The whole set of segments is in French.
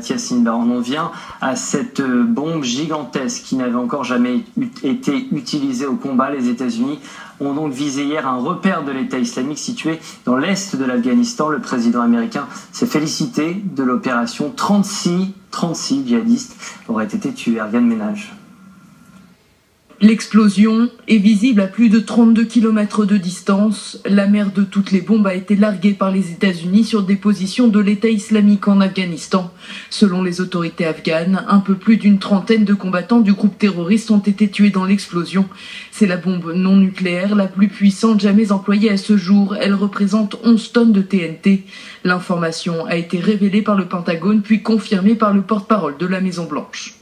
Mathias Inbar. On en vient à cette bombe gigantesque qui n'avait encore jamais été utilisée au combat. Les États-Unis ont donc visé hier un repère de l'État islamique situé dans l'est de l'Afghanistan. Le président américain s'est félicité de l'opération. 36 djihadistes auraient été tués. Ariane Ménage. L'explosion est visible à plus de 32 km de distance. La mère de toutes les bombes a été larguée par les États-Unis sur des positions de l'État islamique en Afghanistan. Selon les autorités afghanes, un peu plus d'une trentaine de combattants du groupe terroriste ont été tués dans l'explosion. C'est la bombe non nucléaire la plus puissante jamais employée à ce jour. Elle représente 11 tonnes de TNT. L'information a été révélée par le Pentagone puis confirmée par le porte-parole de la Maison-Blanche.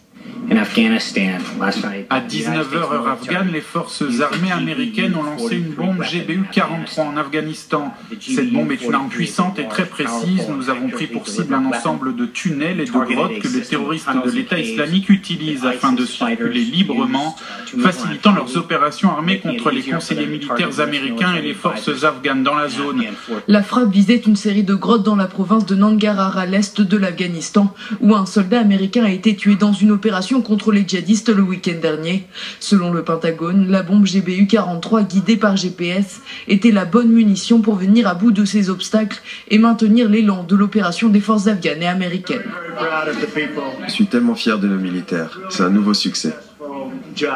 À 19h heure afghane, les forces armées américaines ont lancé une bombe GBU-43 en Afghanistan. Cette bombe est une arme puissante et très précise. Nous avons pris pour cible un ensemble de tunnels et de grottes que les terroristes de l'État islamique utilisent afin de circuler librement, facilitant leurs opérations armées contre les conseillers militaires américains et les forces afghanes dans la zone. La frappe visait une série de grottes dans la province de Nangarhar à l'est de l'Afghanistan, où un soldat américain a été tué dans une opération contre les djihadistes le week-end dernier. Selon le Pentagone, la bombe GBU-43 guidée par GPS était la bonne munition pour venir à bout de ces obstacles et maintenir l'élan de l'opération des forces afghanes et américaines. Je suis tellement fier de nos militaires. C'est un nouveau succès. Je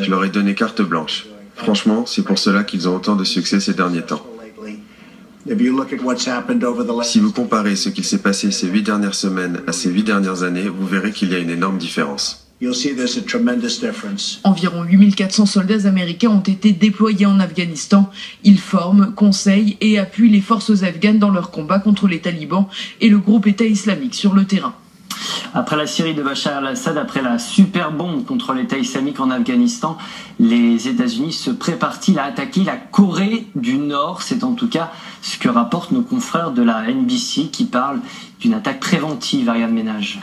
leur ai donné carte blanche. Franchement, c'est pour cela qu'ils ont autant de succès ces derniers temps. Si vous comparez ce qu'il s'est passé ces 8 dernières semaines à ces 8 dernières années, vous verrez qu'il y a une énorme différence. Environ 8400 soldats américains ont été déployés en Afghanistan. Ils forment, conseillent et appuient les forces afghanes dans leur combat contre les talibans et le groupe État islamique sur le terrain. Après la Syrie de Bachar el-Assad, après la super bombe contre l'État islamique en Afghanistan, les États-Unis se préparent-ils à attaquer la Corée du Nord? C'est en tout cas ce que rapportent nos confrères de la NBC qui parlent d'une attaque préventive. Ariane Ménage.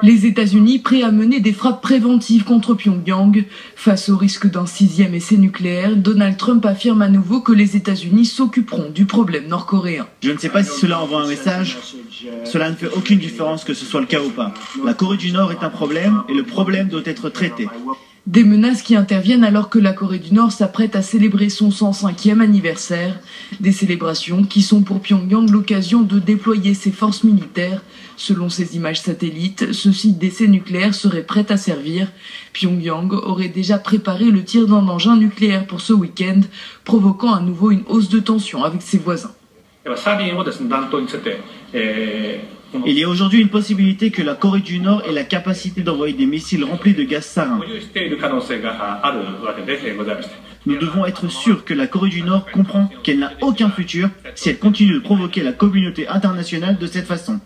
Les États-Unis prêts à mener des frappes préventives contre Pyongyang. Face au risque d'un 6e essai nucléaire, Donald Trump affirme à nouveau que les États-Unis s'occuperont du problème nord-coréen. Je ne sais pas si cela envoie un message. Cela ne fait aucune différence que ce soit le cas ou pas. La Corée du Nord est un problème et le problème doit être traité. Des menaces qui interviennent alors que la Corée du Nord s'apprête à célébrer son 105e anniversaire. Des célébrations qui sont pour Pyongyang l'occasion de déployer ses forces militaires. Selon ces images satellites, ce site d'essai nucléaire serait prêt à servir. Pyongyang aurait déjà préparé le tir d'un engin nucléaire pour ce week-end, provoquant à nouveau une hausse de tension avec ses voisins. Il y a aujourd'hui une possibilité que la Corée du Nord ait la capacité d'envoyer des missiles remplis de gaz sarin. Nous devons être sûrs que la Corée du Nord comprend qu'elle n'a aucun futur si elle continue de provoquer la communauté internationale de cette façon.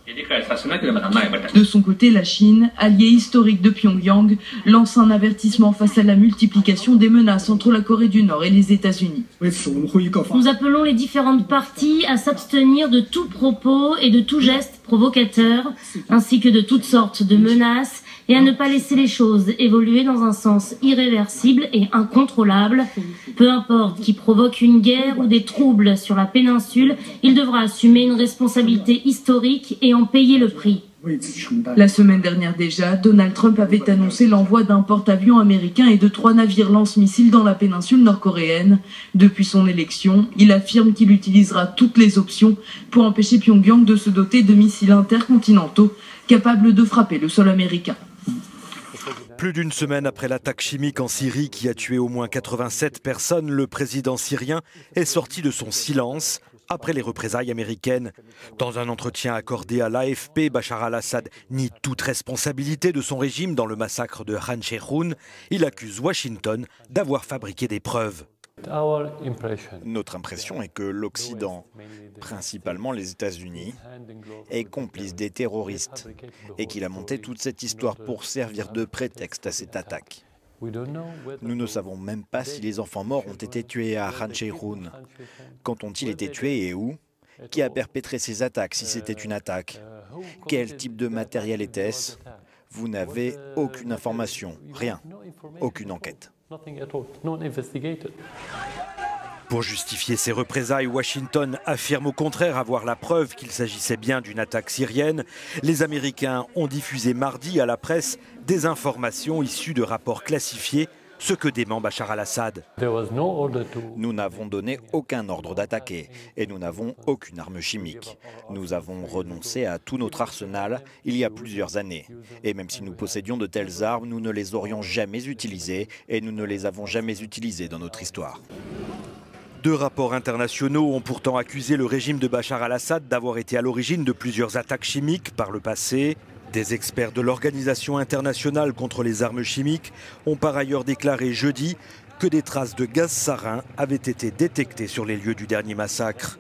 De son côté, la Chine, alliée historique de Pyongyang, lance un avertissement face à la multiplication des menaces entre la Corée du Nord et les États-Unis. Nous appelons les différentes parties à s'abstenir de tout propos et de tout geste provocateur, ainsi que de toutes sortes de menaces, et à ne pas laisser les choses évoluer dans un sens irréversible et incontrôlable. Peu importe qui provoque une guerre ou des troubles sur la péninsule, il devra assumer une responsabilité historique et en payer le prix. La semaine dernière déjà, Donald Trump avait annoncé l'envoi d'un porte-avions américain et de 3 navires lance-missiles dans la péninsule nord-coréenne. Depuis son élection, il affirme qu'il utilisera toutes les options pour empêcher Pyongyang de se doter de missiles intercontinentaux capables de frapper le sol américain. Plus d'une semaine après l'attaque chimique en Syrie qui a tué au moins 87 personnes, le président syrien est sorti de son silence après les représailles américaines. Dans un entretien accordé à l'AFP, Bachar al-Assad nie toute responsabilité de son régime dans le massacre de Khan Sheikhoun. Il accuse Washington d'avoir fabriqué des preuves. Notre impression est que l'Occident, principalement les États-Unis, est complice des terroristes et qu'il a monté toute cette histoire pour servir de prétexte à cette attaque. Nous ne savons même pas si les enfants morts ont été tués à Khan Sheikhoun. Quand ont-ils été tués et où? Qui a perpétré ces attaques si c'était une attaque? Quel type de matériel était-ce? Vous n'avez aucune information, rien, aucune enquête. Pour justifier ces représailles, Washington affirme au contraire avoir la preuve qu'il s'agissait bien d'une attaque syrienne. Les Américains ont diffusé mardi à la presse des informations issues de rapports classifiés, ce que dément Bachar al-Assad. Nous n'avons donné aucun ordre d'attaquer et nous n'avons aucune arme chimique. Nous avons renoncé à tout notre arsenal il y a plusieurs années. Et même si nous possédions de telles armes, nous ne les aurions jamais utilisées et nous ne les avons jamais utilisées dans notre histoire. 2 rapports internationaux ont pourtant accusé le régime de Bachar al-Assad d'avoir été à l'origine de plusieurs attaques chimiques par le passé. Des experts de l'Organisation internationale contre les armes chimiques ont par ailleurs déclaré jeudi que des traces de gaz sarin avaient été détectées sur les lieux du dernier massacre.